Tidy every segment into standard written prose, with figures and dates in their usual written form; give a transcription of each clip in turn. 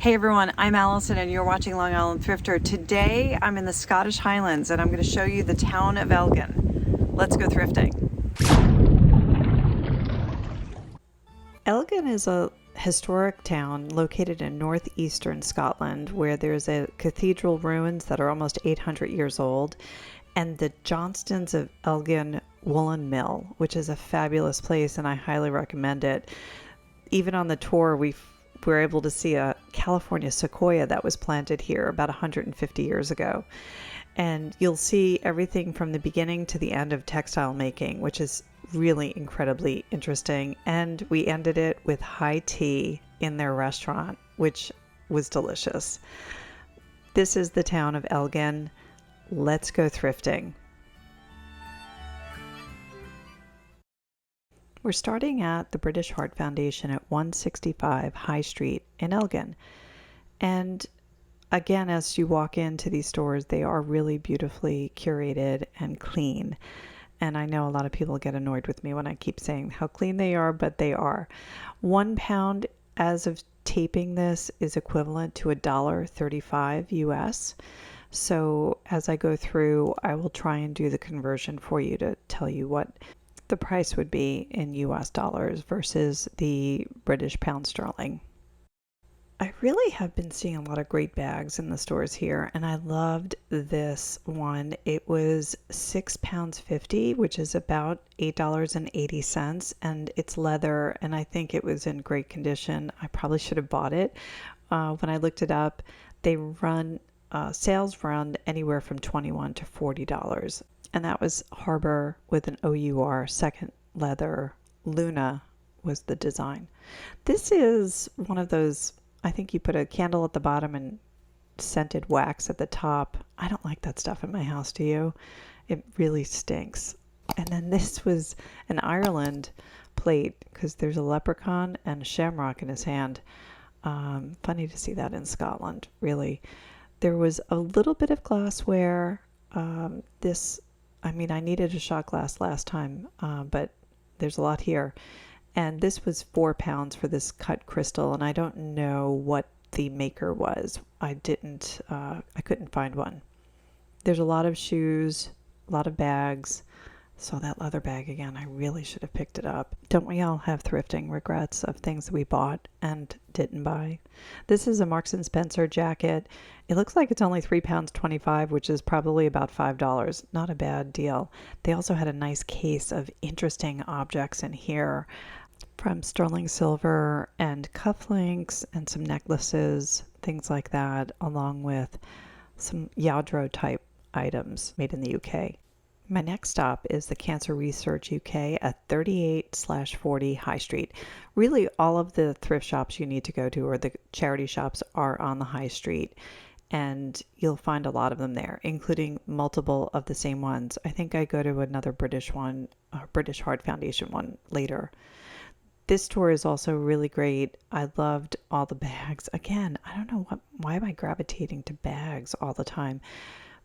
Hey everyone, I'm Allison and you're watching Long Island Thrifter. Today I'm in the Scottish Highlands and I'm going to show you the town of Elgin. Let's go thrifting. Elgin is a historic town located in northeastern Scotland where there's a cathedral ruins that are almost 800 years old and the Johnstons of Elgin Woolen Mill, which is a fabulous place and I highly recommend it. Even on the tour, we were able to see a California sequoia that was planted here about 150 years ago. And you'll see everything from the beginning to the end of textile making, which is really incredibly interesting. And we ended it with high tea in their restaurant, which was delicious. This is the town of Elgin. Let's go thrifting. We're starting at the British Heart Foundation at 165 High Street in Elgin. And again, as you walk into these stores, they are really beautifully curated and clean. And I know a lot of people get annoyed with me when I keep saying how clean they are, but they are. £1 as of taping this is equivalent to $1.35 US. So as I go through, I will try and do the conversion for you to tell you what the price would be in US dollars versus the British pound sterling. I really have been seeing a lot of great bags in the stores here, and I loved this one. It was £6.50, which is about $8.80, and it's leather, and I think it was in great condition. I probably should have bought it. When I looked it up, they run sales run anywhere from $21 to $40. And that was Harbor with an OUR, second leather. Luna was the design. This is one of those, I think you put a candle at the bottom and scented wax at the top. I don't like that stuff in my house, do you? It really stinks. And then this was an Ireland plate because there's a leprechaun and a shamrock in his hand. Funny to see that in Scotland, really. There was a little bit of glassware. I needed a shot glass last time, but there's a lot here. And this was £4 for this cut crystal, and I don't know what the maker was. I couldn't find one. There's a lot of shoes, a lot of bags. Saw that leather bag again. I really should have picked it up. Don't we all have thrifting regrets of things that we bought and didn't buy? This is a Marks & Spencer jacket. It looks like it's only £3.25, which is probably about $5. Not a bad deal. They also had a nice case of interesting objects in here from sterling silver and cufflinks and some necklaces, things like that, along with some Outtro type items made in the UK. My next stop is the Cancer Research UK at 38/40 High Street. Really, all of the thrift shops you need to go to, or the charity shops, are on the High Street. And you'll find a lot of them there, including multiple of the same ones. I think I go to another British one, British Heart Foundation one later. This store is also really great. I loved all the bags. Again, I don't know why am I gravitating to bags all the time,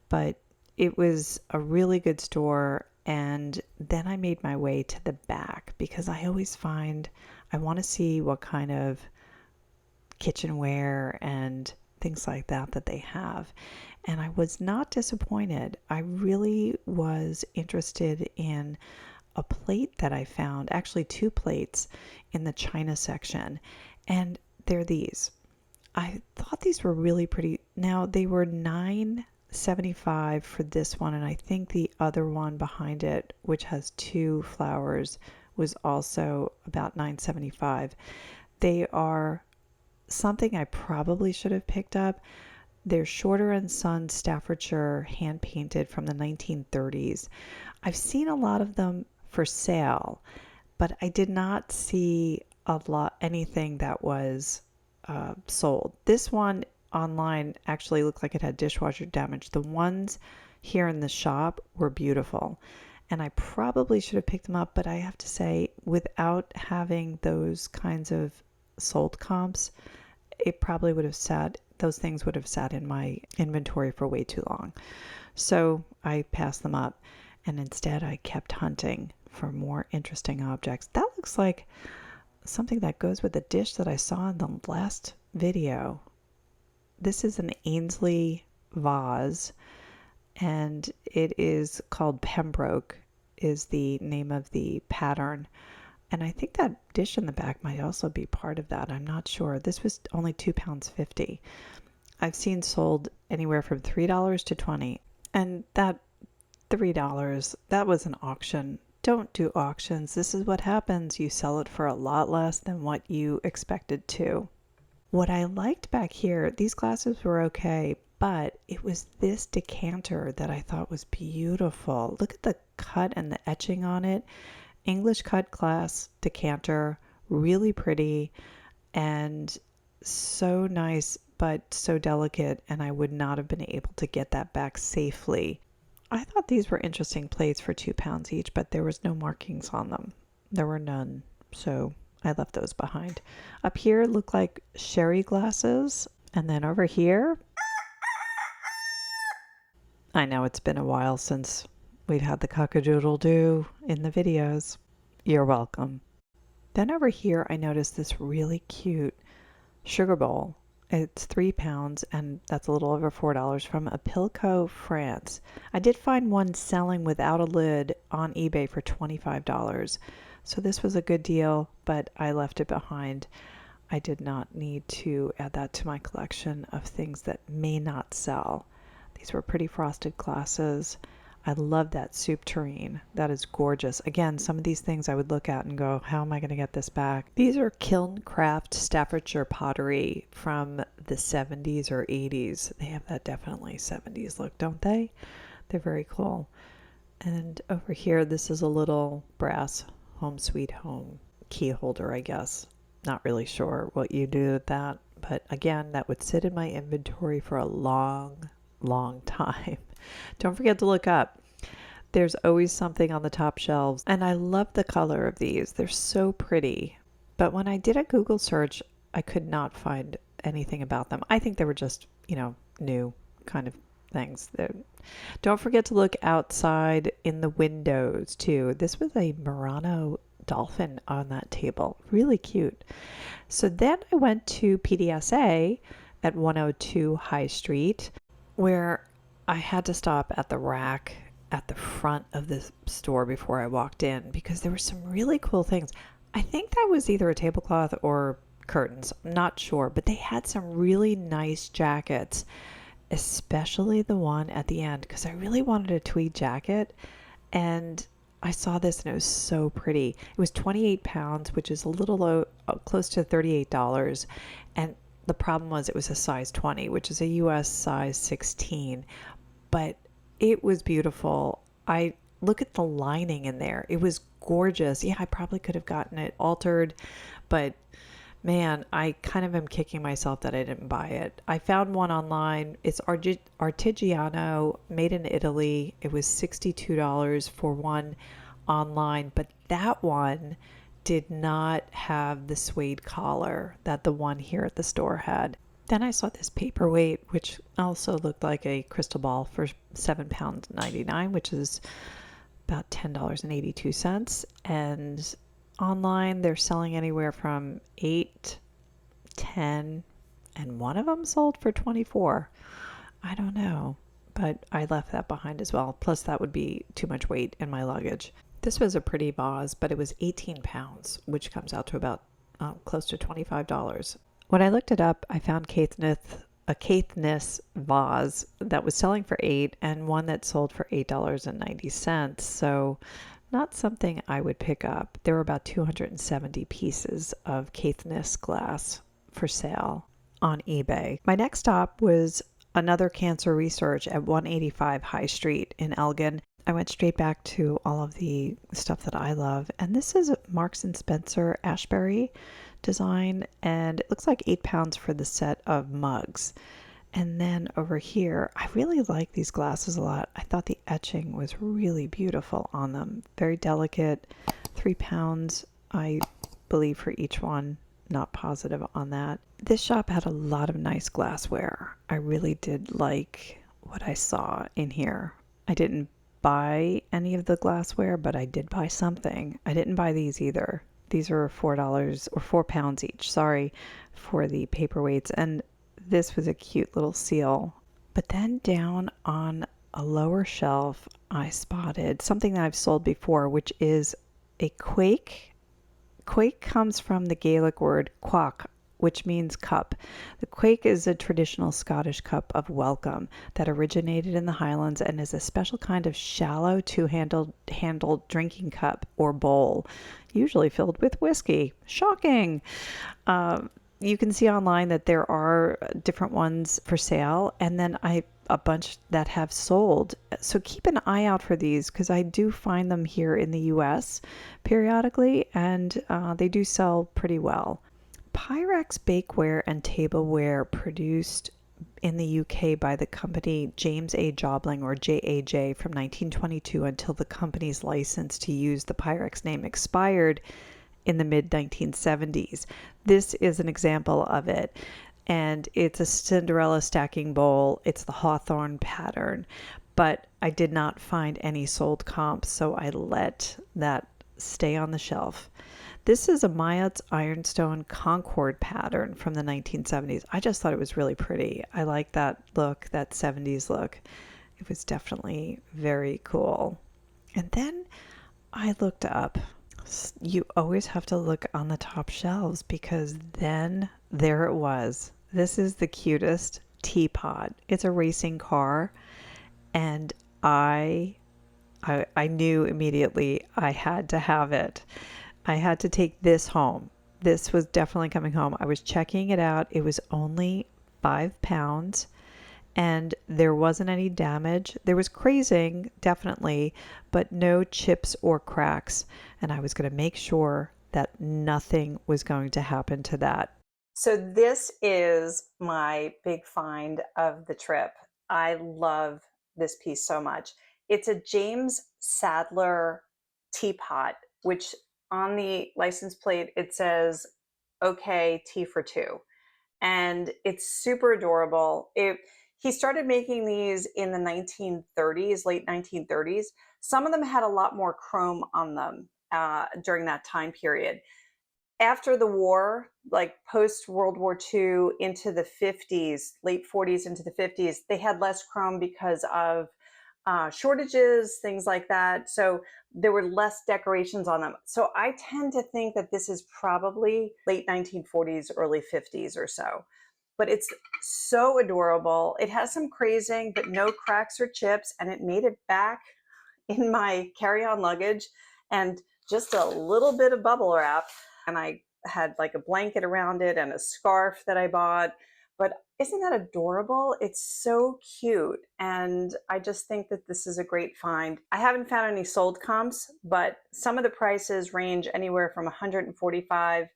but it was a really good store. And then I made my way to the back because I always find I want to see what kind of kitchenware and things like that they have. And I was not disappointed. I really was interested in a plate that I found, actually two plates in the China section. And they're these. I thought these were really pretty. Now they were $9.75 for this one, and I think the other one behind it, which has two flowers, was also about $9.75. They are something I probably should have picked up. They're Shorter and Son Staffordshire hand painted from the 1930s. I've seen a lot of them for sale, but I did not see anything that was sold. This one online actually looked like it had dishwasher damage. The ones here in the shop were beautiful, and I probably should have picked them up, but I have to say, without having those kinds of sold comps, it probably would have those things would have sat in my inventory for way too long. So I passed them up, and instead I kept hunting for more interesting objects. That looks like something that goes with the dish that I saw in the last video. this is an Ainsley vase, and it is called Pembroke is the name of the pattern. And I think that dish in the back might also be part of that. I'm not sure. This was only £2.50. I've seen sold anywhere from $3 to $20. And that $3, that was an auction. Don't do auctions. This is what happens. You sell it for a lot less than what you expected to. What I liked back here, these glasses were okay, but it was this decanter that I thought was beautiful. Look at the cut and the etching on it. English cut glass decanter, really pretty and so nice, but so delicate, and I would not have been able to get that back safely. I thought these were interesting plates for £2 each, but there was no markings on them. There were none, so I left those behind. Up here look like sherry glasses, and then over here, I know it's been a while since we've had the cock-a-doodle-doo in the videos. You're welcome. Then over here, I noticed this really cute sugar bowl. It's £3, and that's a little over $4 from Apilco, France. I did find one selling without a lid on eBay for $25. So this was a good deal, but I left it behind. I did not need to add that to my collection of things that may not sell. These were pretty frosted glasses. I love that soup tureen. That is gorgeous. Again, some of these things I would look at and go, how am I going to get this back? These are kiln craft Staffordshire pottery from the 70s or 80s. They have that definitely 70s look, don't they? They're very cool. And over here, this is a little brass home sweet home key holder, I guess. Not really sure what you do with that. But again, that would sit in my inventory for a long time. Don't forget to look up. There's always something on the top shelves, and I love the color of these. They're so pretty. But when I did a Google search, I could not find anything about them. I think they were just, new kind of things. Don't forget to look outside in the windows too. This was a Murano dolphin on that table. Really cute. So then I went to PDSA at 102 High Street, where I had to stop at the rack at the front of the store before I walked in because there were some really cool things. I think that was either a tablecloth or curtains. I'm not sure, but they had some really nice jackets, especially the one at the end because I really wanted a tweed jacket, and I saw this and it was so pretty. It was £28, which is a little low, close to $38, and the problem was it was a size 20, which is a US size 16, but it was beautiful. I look at the lining in there. It was gorgeous. Yeah, I probably could have gotten it altered, but man, I kind of am kicking myself that I didn't buy it. I found one online. It's Artigiano, made in Italy. It was $62 for one online, but that one did not have the suede collar that the one here at the store had. Then I saw this paperweight, which also looked like a crystal ball for £7.99, which is about $10.82. And online, they're selling anywhere from 8, 10, and one of them sold for 24. I don't know, but I left that behind as well. Plus, that would be too much weight in my luggage. This was a pretty vase, but it was 18 pounds, which comes out to about close to $25. When I looked it up, I found a Caithness vase that was selling for $8 and one that sold for $8.90. So not something I would pick up. There were about 270 pieces of Caithness glass for sale on eBay. My next stop was another cancer research at 185 High Street in Elgin. I went straight back to all of the stuff that I love. And this is a Marks & Spencer Ashbury design. And it looks like £8 for the set of mugs. And then over here, I really like these glasses a lot. I thought the etching was really beautiful on them. Very delicate. £3, I believe, for each one. Not positive on that. This shop had a lot of nice glassware. I really did like what I saw in here. I didn't buy any of the glassware, but I did buy something. I didn't buy these either. These are $4 or £4 each, sorry, for the paperweights. And this was a cute little seal. But then down on a lower shelf, I spotted something that I've sold before, which is a quake. Quake comes from the Gaelic word quach, which means cup. The quake is a traditional Scottish cup of welcome that originated in the Highlands and is a special kind of shallow two-handled drinking cup or bowl, usually filled with whiskey. Shocking! You can see online that there are different ones for sale, and then a bunch that have sold. So keep an eye out for these, because I do find them here in the US periodically, and they do sell pretty well. Pyrex bakeware and tableware, produced in the UK by the company James A. Jobling, or JAJ, from 1922 until the company's license to use the Pyrex name expired in the mid-1970s. This is an example of it, and it's a Cinderella stacking bowl. It's the Hawthorne pattern, but I did not find any sold comps, so I let that stay on the shelf. This is a Mayot's Ironstone Concord pattern from the 1970s. I just thought it was really pretty. I like that look, that 70s look. It was definitely very cool. And then I looked up. You always have to look on the top shelves, because then there it was. This is the cutest teapot. It's a racing car, and I knew immediately I had to have it. I had to take this home. This was definitely coming home. I was checking it out. It was only 5 pounds, and there wasn't any damage. There was crazing, definitely, but no chips or cracks. And I was going to make sure that nothing was going to happen to that. So this is my big find of the trip. I love this piece so much. It's a James Sadler teapot, which on the license plate, it says, "Okay, tea for two." And it's super adorable. He started making these in the 1930s, late 1930s. Some of them had a lot more chrome on them during that time period. After the war, like post World War II into the 50s, late 40s into the 50s, they had less chrome because of shortages, things like that. So there were less decorations on them. So I tend to think that this is probably late 1940s, early 50s or so. But it's so adorable. It has some crazing, but no cracks or chips. And it made it back in my carry-on luggage, and just a little bit of bubble wrap. And I had like a blanket around it and a scarf that I bought. But isn't that adorable? It's so cute. And I just think that this is a great find. I haven't found any sold comps, but some of the prices range anywhere from $145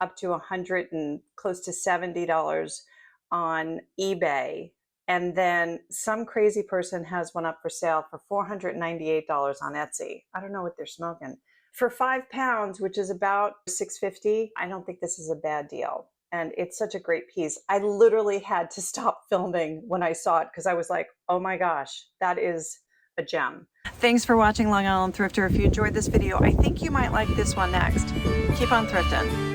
up to $100 and close to $70 on eBay. And then some crazy person has one up for sale for $498 on Etsy. I don't know what they're smoking. For 5 pounds, which is about $6.50, I don't think this is a bad deal. And it's such a great piece. I literally had to stop filming when I saw it, because I was like, oh my gosh, that is a gem. Thanks for watching Long Island Thrifter. If you enjoyed this video, I think you might like this one next. Keep on thrifting.